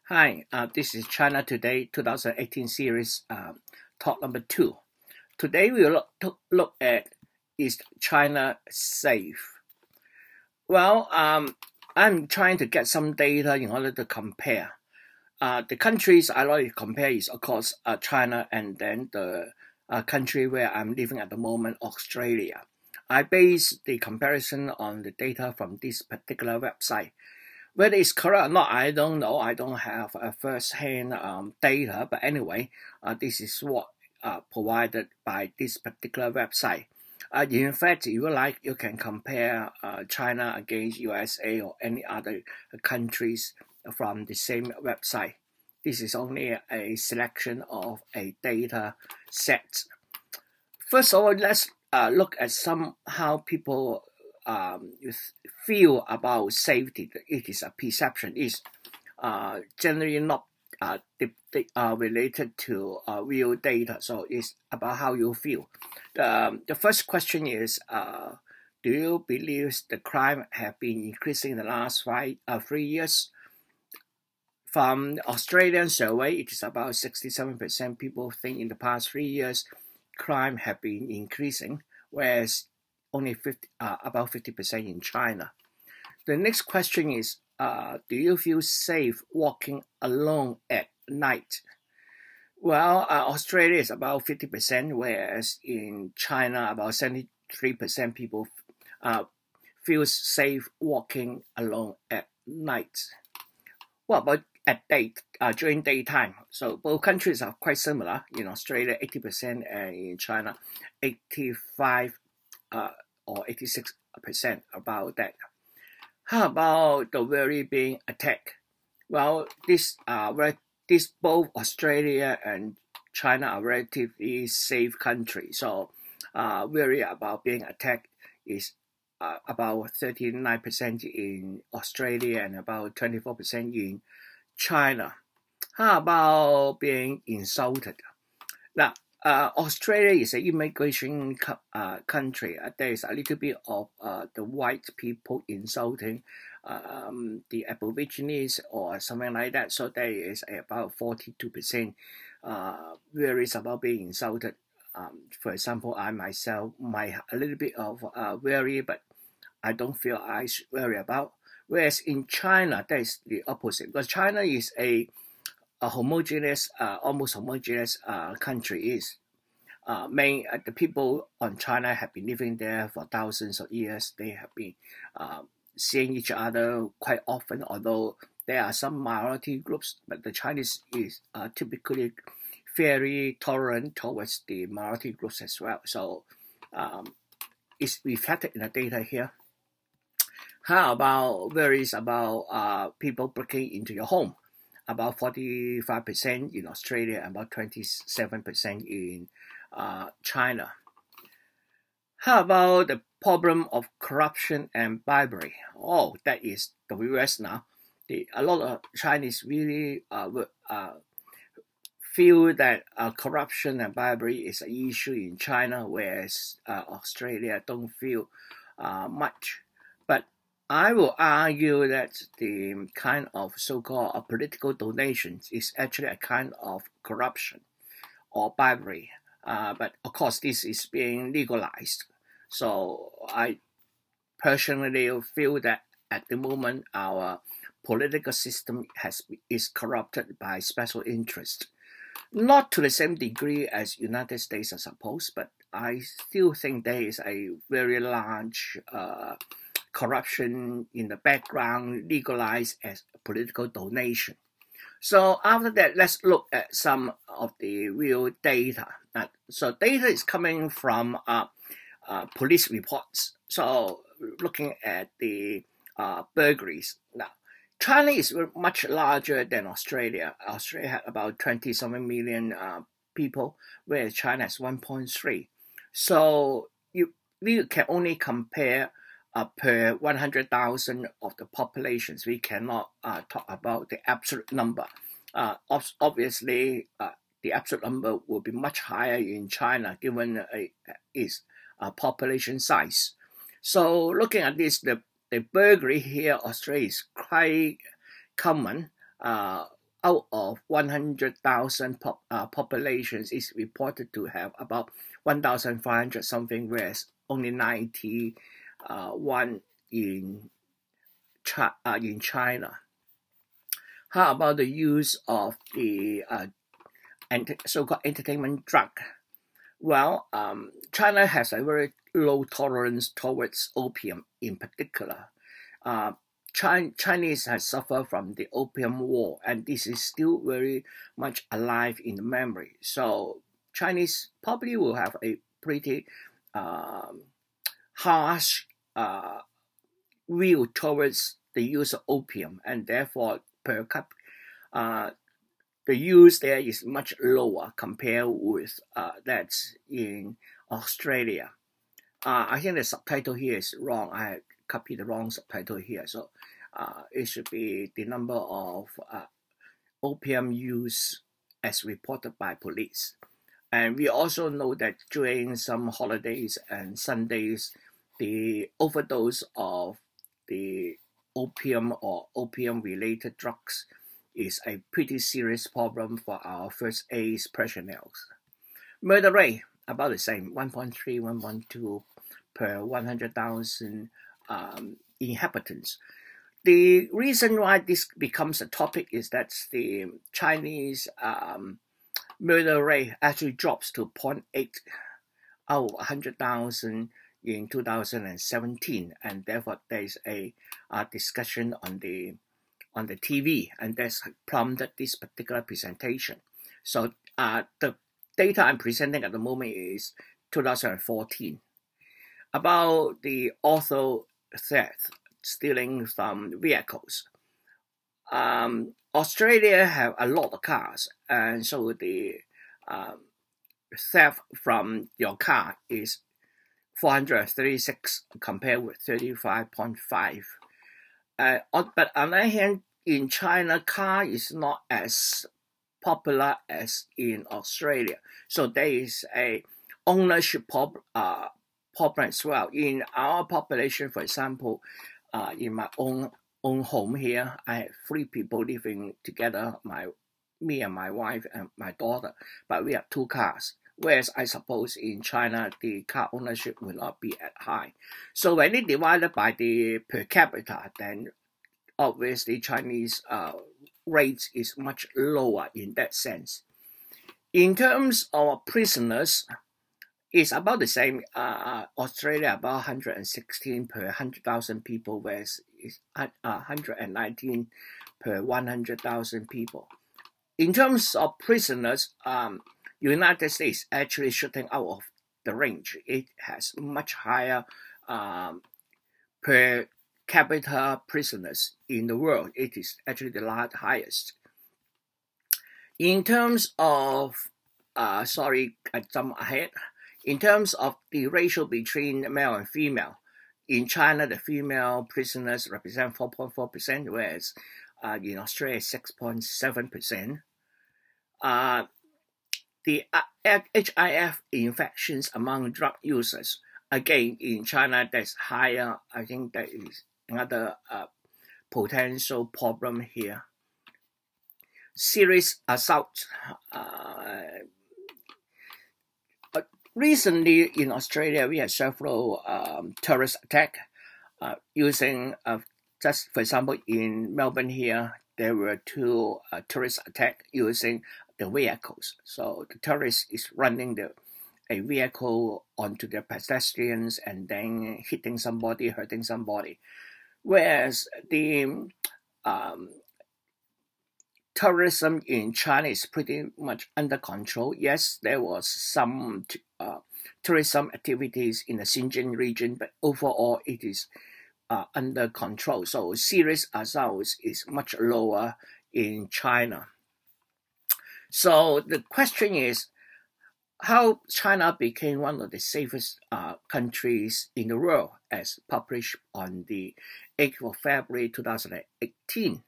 Hi, this is China Today 2018 series talk number 2. Today we will look at, is China safe? Well, I'm trying to get some data in order to compare. The countries I like to compare is of course China and then the country where I'm living at the moment, Australia. I base the comparison on the data from this particular website. Whether it's correct or not, I don't know. I don't have a first-hand data, but anyway, this is what provided by this particular website. In fact, if you like, you can compare China against USA or any other countries from the same website. This is only a selection of a data set. First of all, let's look at how people feel about safety. It is a perception. It's generally not related to real data. So it's about how you feel. The first question is, do you believe the crime have been increasing in the last 3 years? From the Australian survey, it is about 67% people think in the past 3 years crime have been increasing, whereas only about 50% in China. The next question is, do you feel safe walking alone at night? Well, Australia is about 50%, whereas in China, about 73% people feel safe walking alone at night. What about during daytime? So both countries are quite similar. In Australia, 80%, and in China, 85 or 86% about that. How about the worry being attacked? Well, both Australia and China are relatively safe countries. So worry about being attacked is about 39% in Australia and about 24% in China. How about being insulted? Now, Australia is an immigration country. There is a little bit of the white people insulting the Aborigines or something like that. So there is about 42% worries about being insulted. For example, I myself might have a little bit of worry, but I don't feel I should worry about. Whereas in China, that is the opposite, because China is a homogeneous, almost homogeneous country. The people on China have been living there for thousands of years. They have been seeing each other quite often, although there are some minority groups, but the Chinese is typically very tolerant towards the minority groups as well. So it's reflected in the data here. How about worries about people breaking into your home? About 45% in Australia, about 27% in China. How about the problem of corruption and bribery? Oh, that is the US now. A lot of Chinese really feel that corruption and bribery is an issue in China, whereas Australia don't feel much. But I will argue that the kind of so-called political donations is actually a kind of corruption or bribery. But of course, this is being legalized. So I personally feel that at the moment our political system is corrupted by special interest. Not to the same degree as United States, I suppose, but I still think there is a very large corruption in the background, legalized as a political donation. So after that, let's look at some of the real data. So data is coming from police reports. So looking at the burglaries. Now, China is much larger than Australia. Australia had about 20-something million people, whereas China has 1.3. So we can only compare per 100,000 of the populations. We cannot talk about the absolute number. Obviously, the absolute number will be much higher in China given its population size. So looking at this, the burglary here, Australia is quite common. out of 100,000 populations is reported to have about 1,500 something, whereas only 91 in China. How about the use of the so-called entertainment drug? Well, China has a very low tolerance towards opium in particular. Chinese has suffered from the Opium War, and this is still very much alive in the memory. So Chinese probably will have a pretty harsh view towards the use of opium, and therefore per capita the use there is much lower compared with that's in Australia. I think the subtitle here is wrong. I copied the wrong subtitle here. So it should be the number of opium use as reported by police. And we also know that during some holidays and Sundays, the overdose of the opium or opium-related drugs is a pretty serious problem for our first aid personnel. Murder rate, about the same, 1.3, 1.2 per 100,000 inhabitants. The reason why this becomes a topic is that the Chinese murder rate actually drops to 0.8 out of 100,000 in 2017, and therefore there's a discussion on the TV, and that's prompted this particular presentation. So the data I'm presenting at the moment is 2014. About the auto theft, stealing from vehicles. Australia have a lot of cars, and so the theft from your car is 436 compared with 35.5. But on the other hand, in China, car is not as popular as in Australia. So there is a ownership problem as well. In our population, for example, in my own home here, I have 3 people living together, me and my wife and my daughter, but we have 2 cars. Whereas I suppose in China, the car ownership will not be as high. So when it divided by the per capita, then obviously Chinese rates is much lower in that sense. In terms of prisoners, it's about the same. Australia about 116 per 100,000 people, whereas it's 119 per 100,000 people. In terms of prisoners, United States actually shooting out of the range. It has much higher per capita prisoners in the world. It is actually the highest. In terms of, sorry, I jumped ahead. In terms of the ratio between male and female, in China, the female prisoners represent 4.4%, whereas in Australia, 6.7%. The HIV infections among drug users, again, in China, that's higher. I think that is another potential problem here. Serious assault. Recently in Australia, we had several terrorist attacks using, just for example, in Melbourne here, there were 2 terrorist attacks using the vehicles. So the terrorist is running a vehicle onto the pedestrians and then hitting somebody, hurting somebody. Whereas the terrorism in China is pretty much under control. Yes, there was some tourism activities in the Xinjiang region, but overall it is under control. So serious assaults is much lower in China. So the question is how China became one of the safest countries in the world, as published on the 8th of February 2018.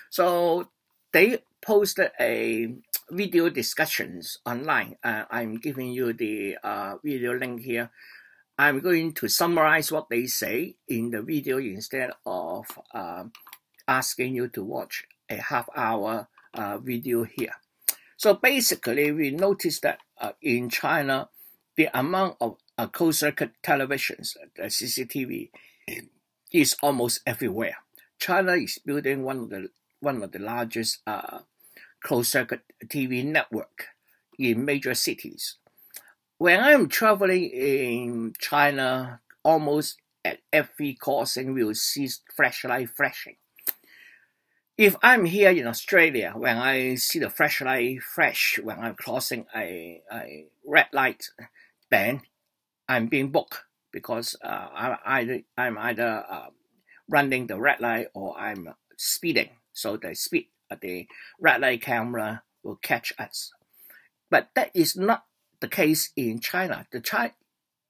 So they posted a video discussions online. I'm giving you the video link here. I'm going to summarize what they say in the video instead of asking you to watch a half-hour video here. So basically, we noticed that in China, the amount of closed-circuit televisions, the CCTV, is almost everywhere. China is building one of the largest closed-circuit TV network in major cities. When I'm traveling in China, almost at every crossing, we'll see flashlight flashing. If I'm here in Australia, when I see the flashlight flash when I'm crossing a red light, then I'm being booked because I'm either running the red light or I'm speeding. So the red light camera will catch us. But that is not the case in China.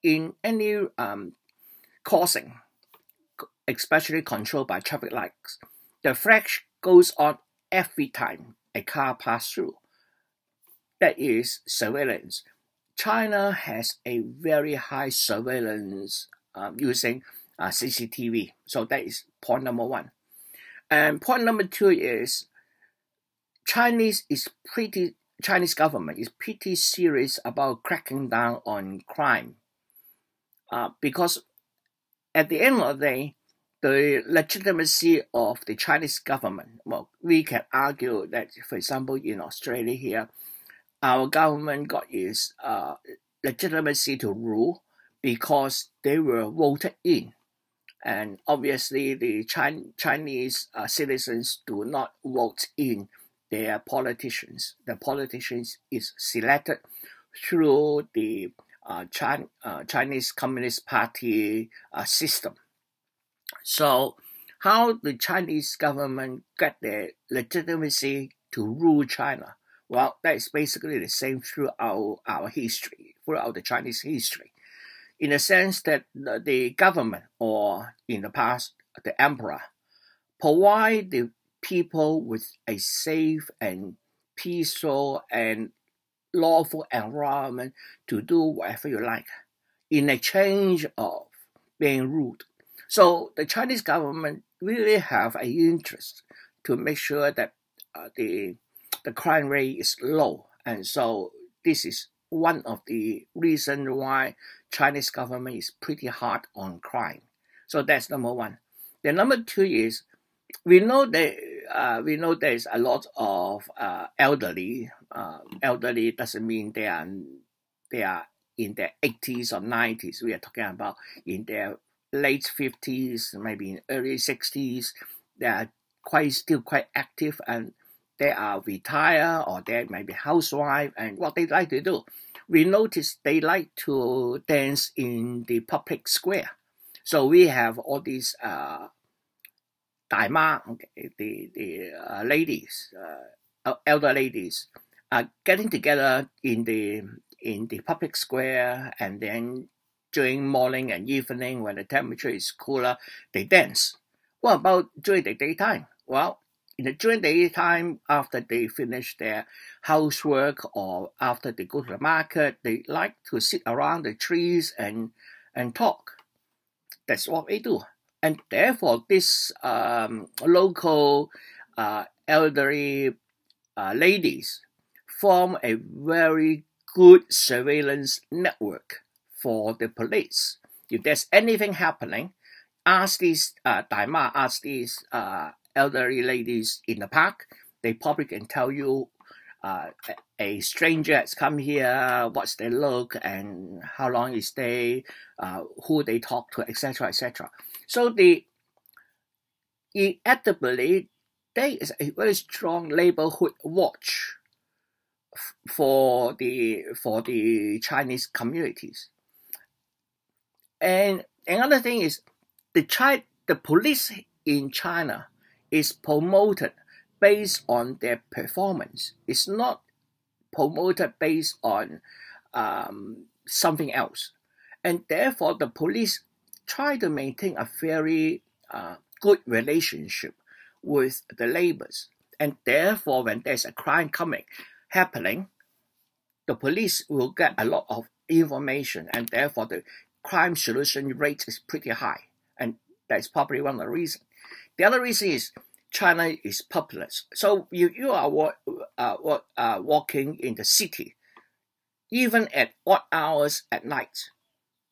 In any crossing, especially controlled by traffic lights, the flash goes on every time a car passes through. That is surveillance. China has a very high surveillance using CCTV. So that is point number one. And point number two is Chinese government is pretty serious about cracking down on crime. Because at the end of the day, the legitimacy of the Chinese government, well, we can argue that, for example, in Australia here, our government got its legitimacy to rule because they were voted in. And obviously, the Chinese citizens do not vote in their politicians. The politicians is selected through the Chinese Communist Party system. So how the Chinese government get their legitimacy to rule China? Well, that is basically the same throughout our history, throughout the Chinese history, in the sense that the government, or in the past, the emperor, provide the people with a safe and peaceful and lawful environment to do whatever you like in exchange of being ruled. So the Chinese government really have an interest to make sure that the crime rate is low. And so this is one of the reasons why Chinese government is pretty hard on crime. So that's number one. The number two is we know there's a lot of elderly. Elderly doesn't mean they are in their 80s or 90s. We are talking about in their late 50s, maybe in early 60s. They are still quite active, and they are retired or they may be housewife, and what they like to do. We notice they like to dance in the public square. So we have all these daima, the ladies, elder ladies, getting together in the public square, and then during morning and evening when the temperature is cooler, they dance. What about during the daytime? Well, during the daytime, after they finish their housework or after they go to the market, they like to sit around the trees and talk. That's what they do. And therefore, this local elderly ladies form a very good surveillance network for the police. If there's anything happening, ask these daima, ask these elderly ladies in the park. They probably can tell you a stranger has come here, what's their look, and how long they stay, who they talk to, etc., etc. So inevitably, there is a very strong neighborhood watch for the Chinese communities. And another thing is the police in China is promoted based on their performance. It's not promoted based on something else. And therefore, the police try to maintain a very good relationship with the neighbors. And therefore, when there's a crime happening, the police will get a lot of information, and therefore the crime solution rate is pretty high. And that's probably one of the reasons. The other reason is China is populous. So you are walking in the city, even at odd hours at night,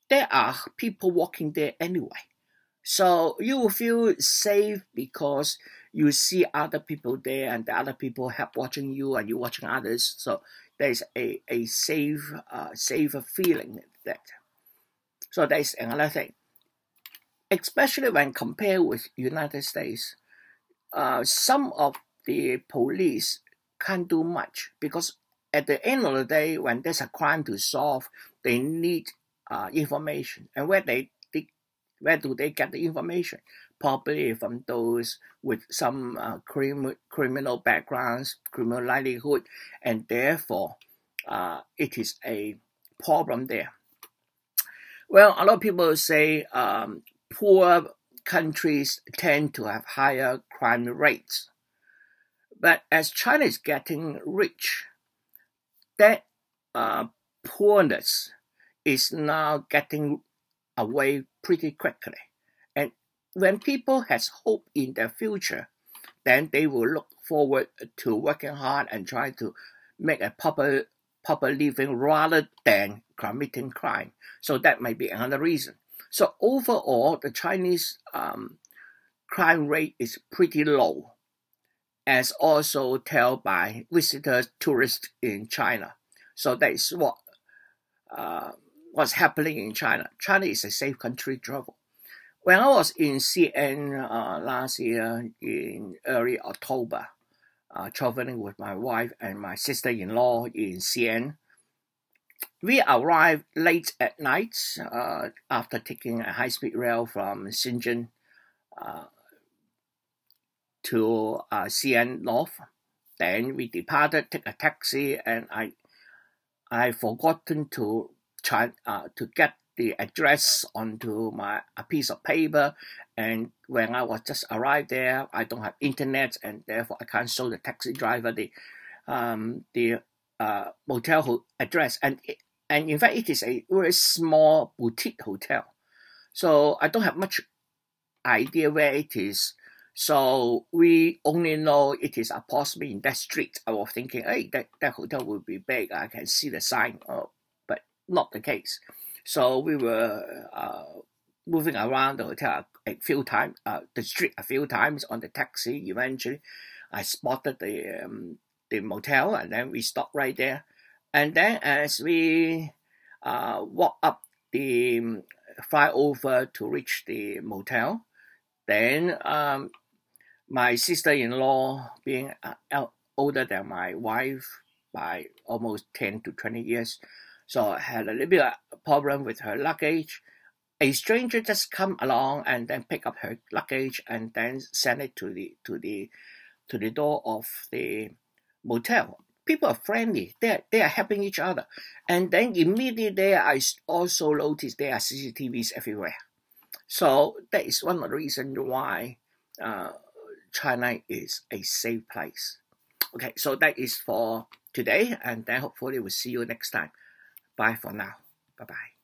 there are people walking there anyway. So you will feel safe because you see other people there and the other people have watching you and you watching others. So there's a safer feeling that. So that's another thing. Especially when compared with United States, some of the police can't do much because at the end of the day, when there's a crime to solve, they need information. And where do they get the information? Probably from those with some criminal backgrounds, criminal livelihood, and therefore it is a problem there. Well, a lot of people say poor countries tend to have higher crime rates. But as China is getting rich, that poorness is now getting away pretty quickly. And when people has hope in their future, then they will look forward to working hard and try to make a proper living rather than committing crime. So that might be another reason. So overall, the Chinese crime rate is pretty low, as also told by visitors, tourists in China. So that is what's happening in China. China is a safe country to travel. When I was in CN last year in early October, traveling with my wife and my sister-in-law in CN, we arrived late at night after taking a high-speed rail from Shenzhen to CN North. Then we departed, took a taxi, and I forgotten to get the address onto a piece of paper. And when I was just arrived there, I don't have internet, and therefore I can't show the taxi driver the motel address. And in fact, it is a very small boutique hotel, so I don't have much idea where it is. So we only know it is possibly in that street. I was thinking, hey, that hotel will be big. I can see the sign, but not the case. So we were moving around the hotel a few times, the street a few times on the taxi. Eventually, I spotted the motel, and then we stopped right there. And then as we walk up the flyover to reach the motel, then my sister-in-law, being older than my wife by almost 10 to 20 years, so had a little bit of problem with her luggage. A stranger just come along and then pick up her luggage and then send it to the door of the motel. People are friendly. They are helping each other. And then immediately there, I also noticed there are CCTVs everywhere. So that is one of the reasons why China is a safe place. Okay, so that is for today, and then hopefully we'll see you next time. Bye for now. Bye-bye.